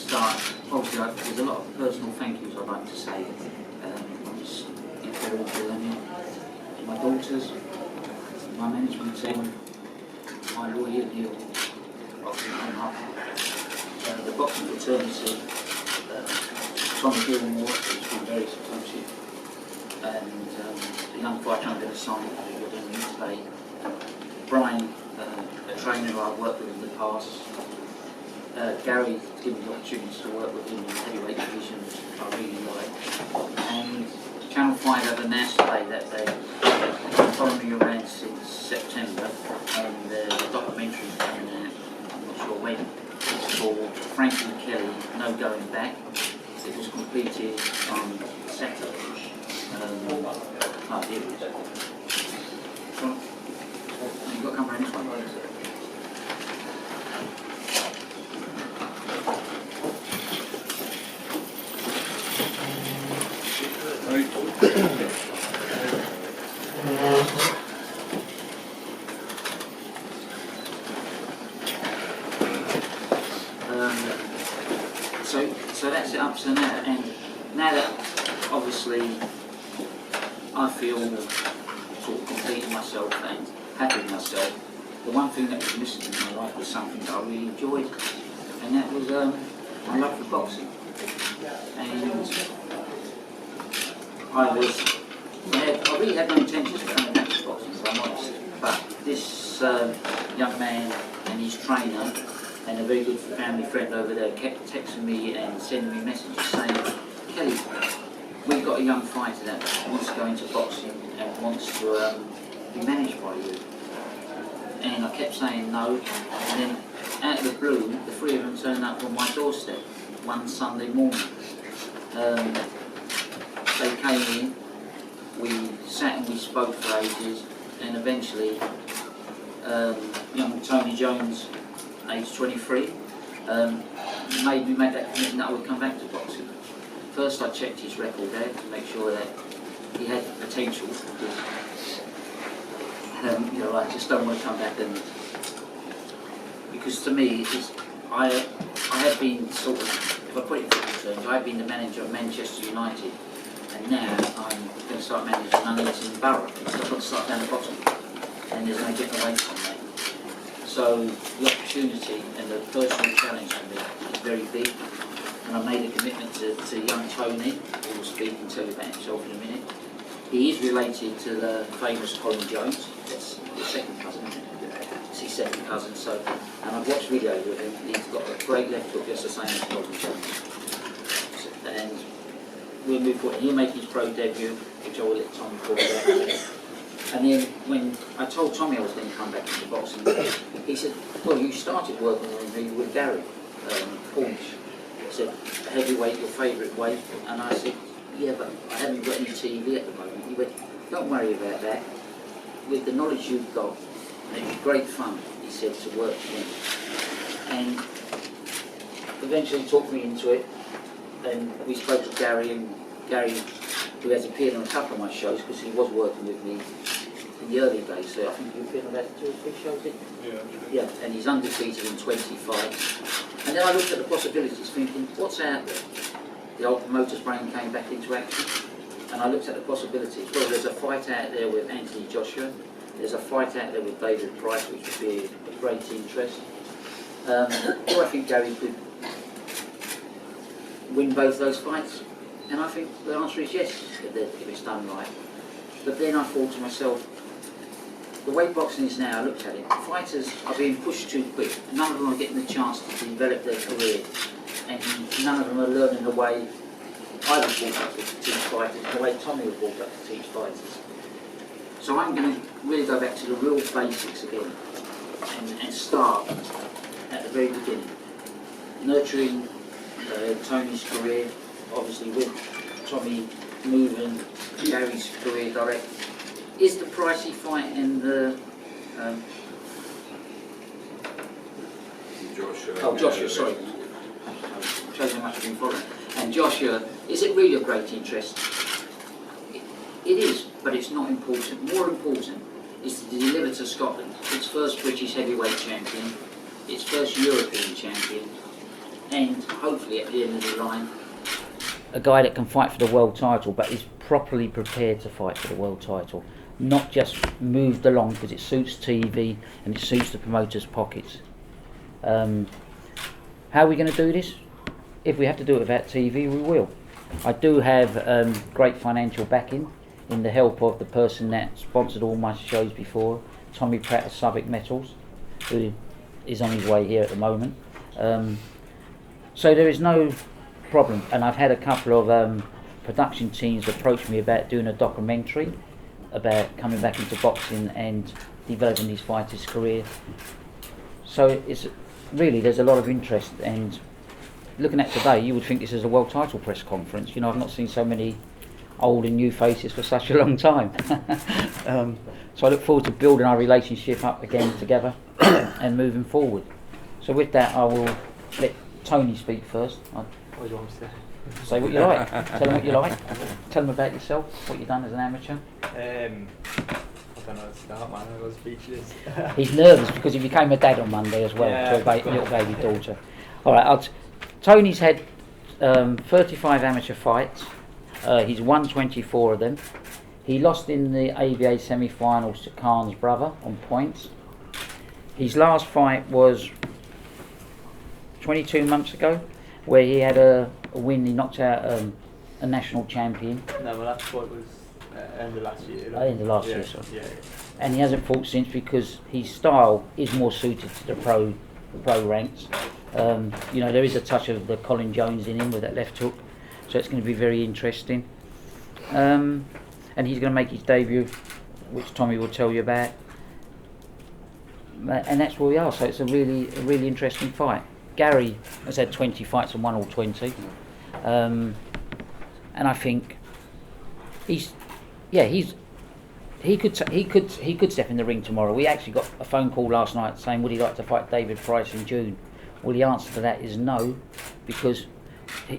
start, obviously there's a lot of personal thank yous I'd like to say. I'm just incredible to them. My daughters, my management team, my lawyer, Neil, boxing home the boxing fraternity, Tommy Gilmore, who's been very supportive, and the young fighter I'm going to sign who we're going to meet today, Brian, a trainer who I've worked with in the past, Gary, given the opportunity to work with him in the heavyweight division, which I really like, and Channel 5 have announced today that they're following me around since September, and the documentary is coming out, I'm not sure when. It's called Frank and Kelly, No Going Back. It was completed on Saturday. Here it is. You've got to come around this one. So that's it up to now, and now that obviously I feel sort of complete in myself and happy with myself, the one thing that was missing in my life was something that I really enjoyed, and that was my love for boxing. And I really had no intentions of coming back to boxing, if I'm honest, but this young man and his trainer and a very good family friend over there kept texting me and sending me messages saying, Kelly, we've got a young fighter that wants to go into boxing and wants to be managed by you. And I kept saying no, and then out of the blue, the three of them turned up on my doorstep one Sunday morning. They came in, we sat and we spoke for ages, and eventually young Tony Jones, age 23, made me make that commitment that I would come back to boxing. First I checked his record out to make sure that he had the potential, because I just don't want to come back and, because to me I have been sort of, if I put it in football terms, I've been the manager of Manchester United, and now I'm going to start managing Nuneaton Borough, so I've got to start down the bottom, and there's no getting away from that. So the opportunity and the personal challenge for me is very big, and I made a commitment to young Tony, who will speak and tell you about himself in a minute. He is related to the famous Colin Jones, that's his second cousin, it's his second cousin, so, and I've watched videos with him, he's got a great left hook just the same as Colin Jones. And we'll move forward, he'll make his pro debut, which I will let Tom talk about. And then when I told Tommy I was going to come back into boxing, he said, well, you started working with me with Gary Paunch. He said, heavyweight, your favourite weight? And I said, yeah, but I haven't got any TV at the moment. He went, don't worry about that. With the knowledge you've got, and it'd be great fun, he said, to work with him. And eventually talked me into it, and we spoke to Gary, and Gary, who has appeared on a couple of my shows, because he was working with me in the early days, so I think you've been on about 2 or 3 shows, didn't you? Yeah. Yeah, and he's undefeated in 20 fights. And then I looked at the possibilities, thinking, what's out there? The old promoter's brain came back into action, and I looked at the possibilities. Well, there's a fight out there with Anthony Joshua, there's a fight out there with David Price, which would be of great interest. Do I think Gary could win both those fights? And I think the answer is yes, if it's done right. But then I thought to myself, the way boxing is now, I looked at it, fighters are being pushed too quick. None of them are getting the chance to develop their career. And none of them are learning the way I was brought up to teach fighters, the way Tommy was brought up to teach fighters. So I'm going to really go back to the real basics again and start at the very beginning. Nurturing Tony's career, obviously with Tommy moving Gary's career direct. Is the Pricey fight and the Joshua, sorry. Shows how much I've been following. And Joshua, is it really of great interest? It is, but it's not important. More important is to deliver to Scotland its first British heavyweight champion, its first European champion, and hopefully at the end of the line, a guy that can fight for the world title, but is properly prepared to fight for the world title, not just moved along because it suits TV and it suits the promoters' pockets. How are we going to do this? If we have to do it without TV, we will. I do have great financial backing in the help of the person that sponsored all my shows before, Tommy Pratt of Southwark Metals, who is on his way here at the moment. So there is no problem, and I've had a couple of production teams approach me about doing a documentary about coming back into boxing and developing these fighters' career. So it's really, there's a lot of interest, and looking at today, you would think this is a world title press conference. You know, I've not seen so many old and new faces for such a long time. So I look forward to building our relationship up again together and moving forward. So with that, I will let Tony speak first. What do you want me to say? Say what you like. Tell them what you like. Tell them about yourself, what you've done as an amateur. I don't know where to start, man. I was speechless. He's nervous because he became a dad on Monday as well, Yeah, to a little baby daughter. All right, Tony's had 35 amateur fights. He's won 24 of them. He lost in the ABA semi-finals to Khan's brother on points. His last fight was 22 months ago, where he had a win. He knocked out a national champion. No, my last fight was end of last year. End of last year, sorry. Yeah. And he hasn't fought since because his style is more suited to the pro ranks. You know, there is a touch of the Colin Jones in him with that left hook, so it's going to be very interesting. And he's going to make his debut, which Tommy will tell you about. And that's where we are. So it's a really interesting fight. Gary has had 20 fights and won all 20, and I think he could step in the ring tomorrow. We actually got a phone call last night saying, would he like to fight David Price in June? Well, the answer to that is no, because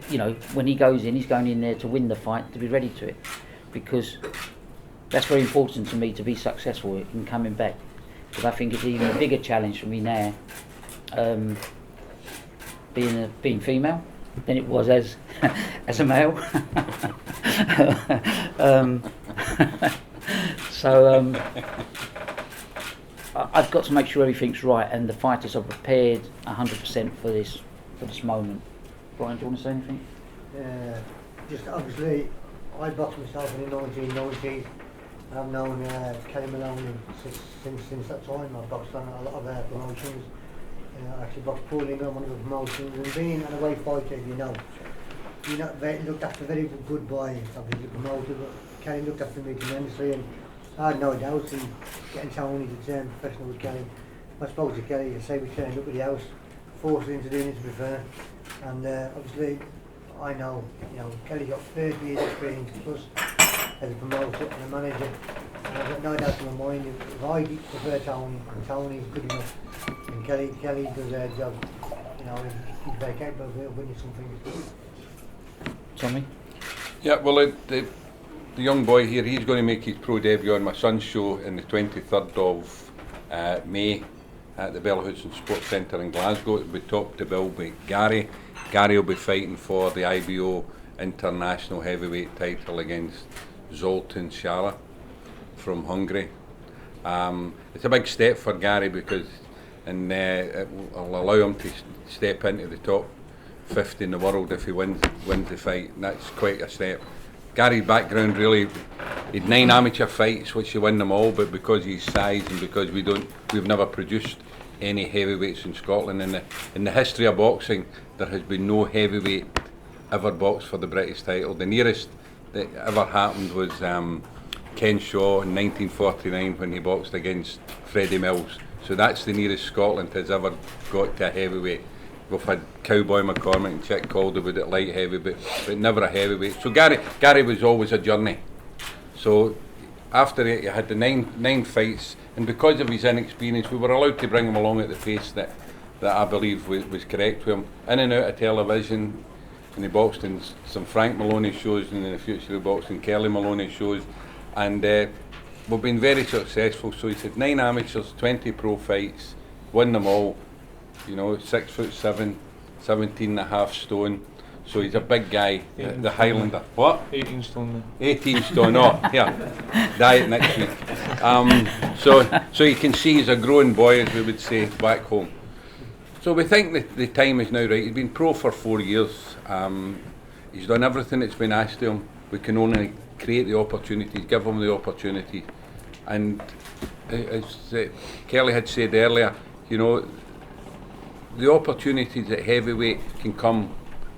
you know, when he goes in, he's going in there to win the fight, to be ready to it, because that's very important to me, to be successful in coming back, because I think it's even a bigger challenge for me now, being female than it was as a male. So I've got to make sure everything's right, and the fighters are prepared 100% for this moment. Brian, do you want to say anything? Just obviously, I boxed myself in the 1990s. I've known Kellie Maloney since that time. I've boxed on a lot of promotions. I actually boxed Paul Ingham on one of the promotions, and being an away fighter, you know, looked after very good by obviously the promoter, but Kellie looked after me tremendously, and I had no doubt in getting Tony to turn professional with Kellie. I spoke to Kellie to say we turned up at the house, forced her into doing it, to be fair, and obviously I know, you know, Kellie got 30 years experience plus as a promoter and a manager, and I've got no doubt in my mind if I prefer Tony, and Tony's good enough, and Kellie does her job, you know, he's very capable of winning something. Tommy? Yeah, well, the young boy here, he's going to make his pro debut on my son's show on the 23rd of May at the Bella Houston Sports Centre in Glasgow. It'll be top to bill by Gary. Gary will be fighting for the IBO International Heavyweight title against Zoltan Shara from Hungary. It's a big step for Gary because it will allow him to step into the top 50 in the world if he wins the fight. And that's quite a step. Gary's background really, he'd 9 amateur fights which he won them all, but because he's size and because we've never produced any heavyweights in Scotland. In the history of boxing, there has been no heavyweight ever boxed for the British title. The nearest that ever happened was Ken Shaw in 1949 when he boxed against Freddie Mills. So that's the nearest Scotland has ever got to a heavyweight. We've had Cowboy McCormick and Chick Calderwood at light heavy, but never a heavyweight. So Gary was always a journey. So after he had the nine fights, and because of his inexperience, we were allowed to bring him along at the pace that I believe was correct with him. In and out of television, and he boxed in some Frank Maloney shows, and in the future he boxed in Kellie Maloney shows, and we've been very successful. So he's had 9 amateurs, 20 pro fights, won them all. You know, 6'7", 17.5 stone. So he's a big guy, the Highlander. What? 18 stone. 18 stone, oh, yeah, diet next week. So you can see he's a growing boy, as we would say back home. So we think that the time is now right. He's been pro for 4 years. He's done everything that's been asked of him. We can only create the opportunities, give him the opportunity. And as Kelly had said earlier, you know, the opportunities at heavyweight can come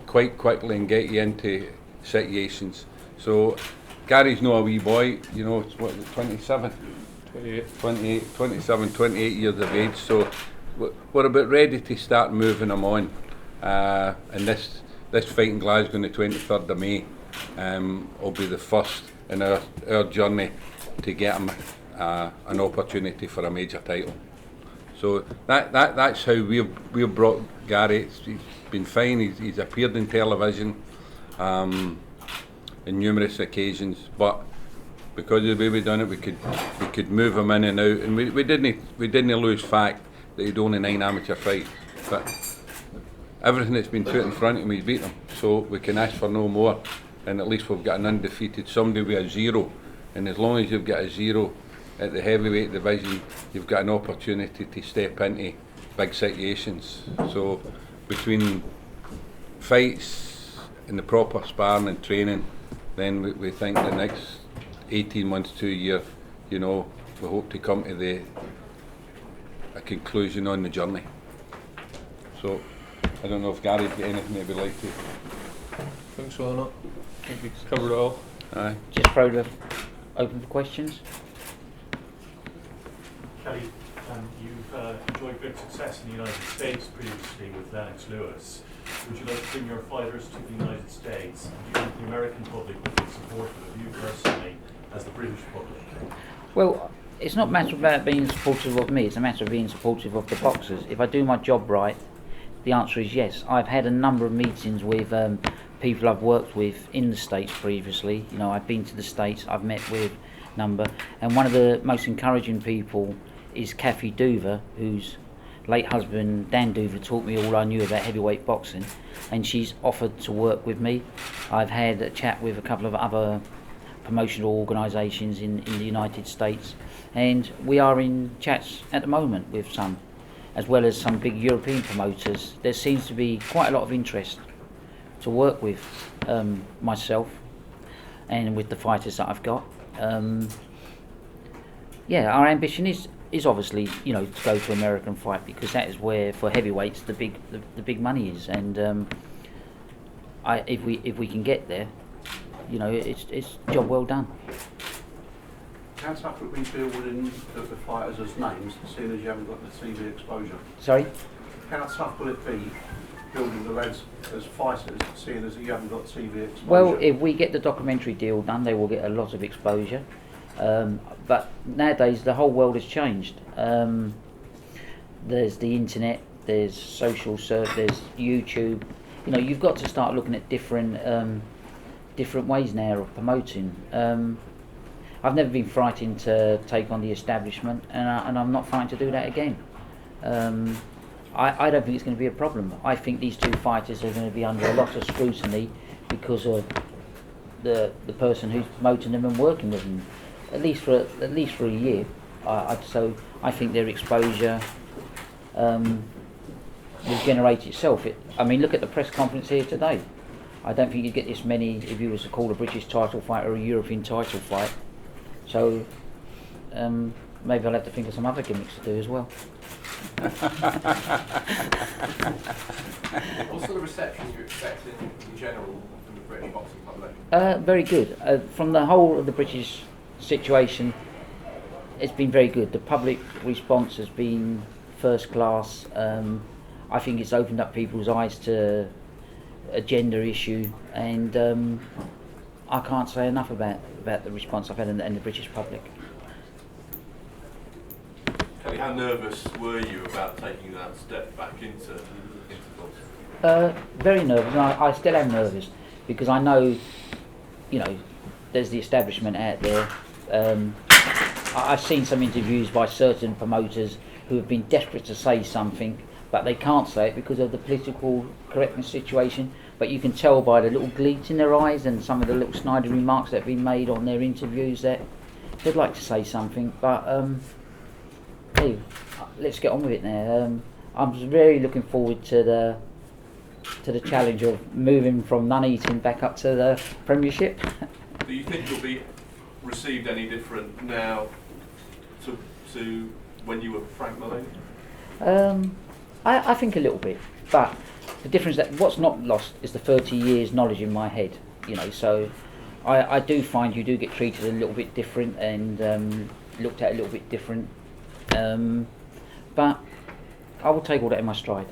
quite quickly and get you into situations. So Gary's not a wee boy, you know, it's what, 27? 28 years of age, so we're about ready to start moving him on. And this fight in Glasgow on the 23rd of May will be the first in our journey to get him an opportunity for a major title. So that's how we've brought Gary. He's been fine. He's appeared in television in numerous occasions, but because of the way we done it, we could move him in and out, and we didn't lose fact that he'd only 9 amateur fights, but everything that's been put in front of him, he's beat them. So we can ask for no more, and at least we've got an undefeated somebody with a 0, and as long as you've got a 0 at the heavyweight division, you've got an opportunity to step into big situations. So between fights and the proper sparring and training, then we think the next 18 months to a year, you know, we hope to come to a conclusion on the journey. So I don't know if Gary's got anything that we'd like to. I think so or not. I think we've covered it all. Aye. Just throw the open for questions. Kelly, you've enjoyed great success in the United States previously with Lennox Lewis. Would you like to bring your fighters to the United States? Do you think the American public would be supportive of you personally as the British public? Well, it's not a matter about being supportive of me, it's a matter of being supportive of the boxers. If I do my job right, the answer is yes. I've had a number of meetings with people I've worked with in the States previously. You know, I've been to the States, I've met with a number, and one of the most encouraging people is Kathy Duver, whose late husband Dan Duver taught me all I knew about heavyweight boxing, and she's offered to work with me. I've had a chat with a couple of other promotional organisations in the United States, and we are in chats at the moment with some, as well as some big European promoters. There seems to be quite a lot of interest to work with myself and with the fighters that I've got. Yeah, our ambition is obviously, you know, to go to America and fight, because that is where, for heavyweights, the big money is, and if we can get there, you know, it's job well done. How tough would we feel within the fighters as names, seeing as you haven't got the TV exposure? Sorry? How tough will it be building the lads as fighters, seeing as you haven't got TV exposure? Well, if we get the documentary deal done, they will get a lot of exposure. But nowadays the whole world has changed. There's the internet, there's social search, there's YouTube. You know, you've got to start looking at different ways now of promoting. I've never been frightened to take on the establishment, and I'm not frightened to do that again. I don't think it's going to be a problem. I think these two fighters are going to be under a lot of scrutiny because of the person who's promoting them and working with them, at least for a year. So I think their exposure will generate itself. I mean, look at the press conference here today. I don't think you'd get this many if you was to call a British title fight or a European title fight. So maybe I'll have to think of some other gimmicks to do as well. What sort of reception are you expecting in general from the British boxing public? Very good. From the whole of the British situation, it's been very good. The public response has been first class. I think it's opened up people's eyes to a gender issue, and I can't say enough about the response I've had in the British public. Kelly, how nervous were you about taking that step back into boxing? Very nervous, and I still am nervous, because I know, you know, there's the establishment out there. I've seen some interviews by certain promoters who have been desperate to say something, but they can't say it because of the political correctness situation. But you can tell by the little glint in their eyes and some of the little snide remarks that have been made on their interviews that they'd like to say something. But hey, let's get on with it now. I'm really looking forward to the challenge of moving from Nuneaton back up to the Premiership. Do you think you'll be received any different now to when you were Frank Maloney? I think a little bit, but the difference that what's not lost is the 30 years knowledge in my head, you know, so I do find you do get treated a little bit different and looked at a little bit different, but I will take all that in my stride.